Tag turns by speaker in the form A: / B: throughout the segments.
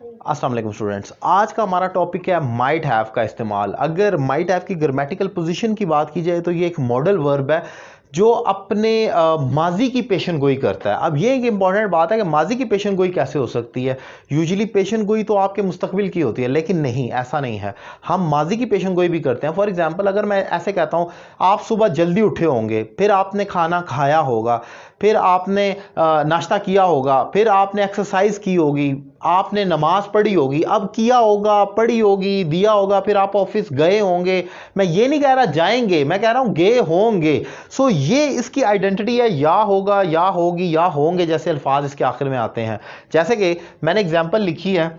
A: अस्सलाम वालेकुम स्टूडेंट्स, आज का हमारा टॉपिक है माइट हैव का इस्तेमाल। अगर माइट हैव की ग्रामेटिकल पोजीशन की बात की जाए तो ये एक मॉडल वर्ब है जो अपने माजी की पेशन गोई करता है। अब ये एक इंपॉर्टेंट बात है कि माजी की पेशन गोई कैसे हो सकती है। यूजुअली पेशन गोई तो आपके मुस्तकबिल की होती है, लेकिन नहीं, ऐसा नहीं है। हम माजी की पेशन गोई भी करते हैं। फॉर एग्जांपल, अगर मैं ऐसे कहता हूं, आप सुबह जल्दी उठे होंगे, फिर आपने खाना खाया होगा, फिर आपने नाश्ता किया होगा, फिर आपने एक्सरसाइज की होगी, आपने नमाज पढ़ी होगी। अब किया होगा, पढ़ी होगी, दिया होगा, फिर आप ऑफिस गए होंगे। मैं ये नहीं कह रहा जाएंगे, मैं कह रहा हूं गए होंगे। सो ये इसकी आइडेंटिटी है, या होगा, या होगी, या होंगे जैसे अल्फाज इसके आखिर में आते हैं। जैसे कि मैंने एग्जांपल लिखी है,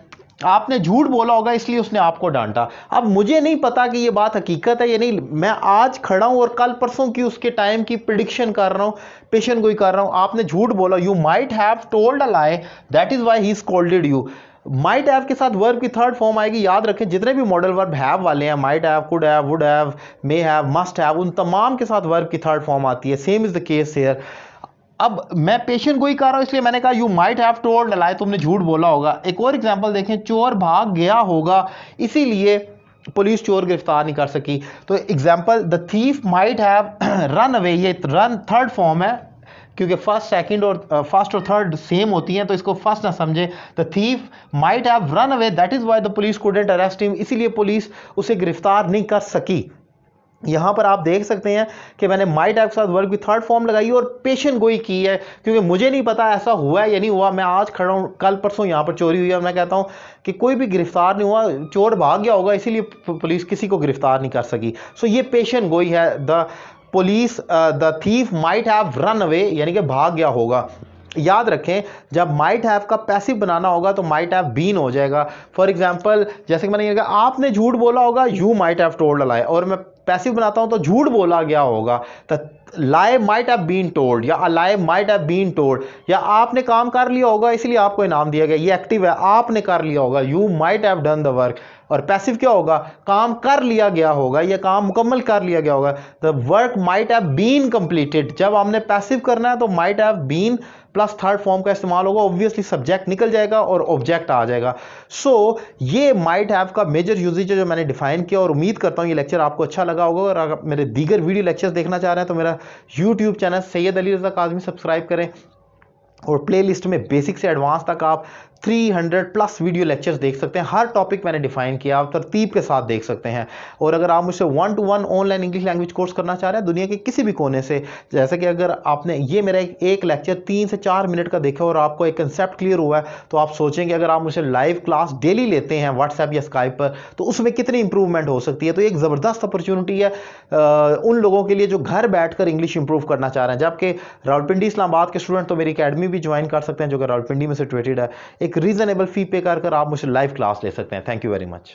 A: आपने झूठ बोला होगा इसलिए उसने आपको डांटा। अब मुझे नहीं पता कि ये बात हकीकत है या नहीं। मैं आज खड़ा हूं और कल परसों की उसके टाइम की प्रिडिक्शन कर रहा हूं, पेशन गोई कर रहा हूं। आपने झूठ बोला, you might have told a lie, that is why he scolded you. Might have के साथ वर्ब की थर्ड फॉर्म आएगी। याद रखें, जितने भी मॉडल वर्ब हैव वाले हैं, might have, could have, would have, may have, must have, उन तमाम के साथ वर्ब की थर्ड फॉर्म आती है। Same is the case here. अब मैं पेशेंट गोई कर रहा हूं इसलिए मैंने कहा you might have told a lie, तुमने झूठ बोला होगा। एक और एग्जांपल देखें, चोर भाग गया होगा इसीलिए पुलिस चोर गिरफ्तार नहीं कर सकी। तो example, the thief might have run away, ये रन थर्ड फॉर्म है क्योंकि फर्स्ट सेकंड और फर्स्ट और थर्ड सेम होती हैं, तो इसको फर्स्ट ना समझे। The thief might have run away, that is why the police couldn't arrest him, इसीलिए पुलिस उसे गिरफ्तार नहीं कर सकी। यहां पर आप देख सकते हैं कि मैंने माइट हैव के साथ वर्ब की थर्ड फॉर्म लगाई और पेशन गोई की है, क्योंकि मुझे नहीं पता ऐसा हुआ है या नहीं हुआ। मैं आज खड़ा हूं, कल परसों यहां पर चोरी हुई है, मैं कहता हूं कि कोई भी गिरफ्तार नहीं हुआ, चोर भाग गया होगा इसीलिए पुलिस किसी को गिरफ्तार नहीं कर सकी। सो ये पेशन गोई है। The police, the thief might have run away, यानी कि भाग गया होगा। याद रखें, जब माइट हैव का पैसिव बनाना होगा तो माइट हैव बीन हो जाएगा। फॉर एग्जांपल, जैसे कि मैंने कहा आपने झूठ बोला होगा, you might have told a lie, और मैं पैसिव बनाता हूं तो झूठ बोला गया होगा, तो लाई माइट हैव बीन टोल्ड, या अ लाई माइट हैव बीन टोल्ड। या आपने काम कर लिया होगा इसलिए आपको इनाम दिया गया, ये एक्टिव है, आपने कर लिया होगा, you might have done the work. और पैसिव क्या होगा, काम कर लिया गया होगा, या काम मुकम्मल कर लिया गया होगा। The work might have been completed. जब हमने पैसिव करना है तो might have been plus third form का इस्तेमाल होगा, ऑब्वियसली सब्जेक्ट निकल जाएगा और ऑब्जेक्ट आ जाएगा। सो ये माइट हैव का मेजर यूजेज है जो मैंने डिफाइन किया, और उम्मीद करता हूं ये लेक्चर आपको अच्छा लगा होगा। और अगर मेरे दीगर वीडियो लेक्चर्स देखना चाह रहे हैं तो मेरा YouTube channel Syed Ali Raza Kazmi subscribe करें, और प्लेलिस्ट में बेसिक से एडवांस तक आप 300 प्लस वीडियो लेक्चर्स देख सकते हैं। हर टॉपिक मैंने डिफाइन किया, आप तरतीब के साथ देख सकते हैं। और अगर आप मुझसे 1-to-1 online English language course करना चाह रहे हैं दुनिया के किसी भी कोने से, जैसे कि अगर आपने ये मेरा एक लेक्चर 3 से 4 मिनट का देखा और आपको एक कंसेप्ट क्लियर हुआ है, तो आप सोचेंगे अगर आप मुझसे लाइव क्लास डेली लेते हैं व्हाट्सएप या स्काइप पर, तो उसमें कितनी इंप्रूवमेंट हो सकती है। तो एक ज़बरदस्त अपॉर्चुनिटी है उन लोगों के लिए जो घर बैठकर इंग्लिश इंप्रूव करना चाह रहे हैं। जबकि रावलपिंडी इस्लामाबाद के स्टूडेंट तो मेरी अकेडमी भी ज्वाइन कर सकते हैं जो कि रावलपिंडी में सिचुएटेड है। एक रीजनेबल फी पे कर आप मुझसे लाइव क्लास ले सकते हैं। Thank you very much.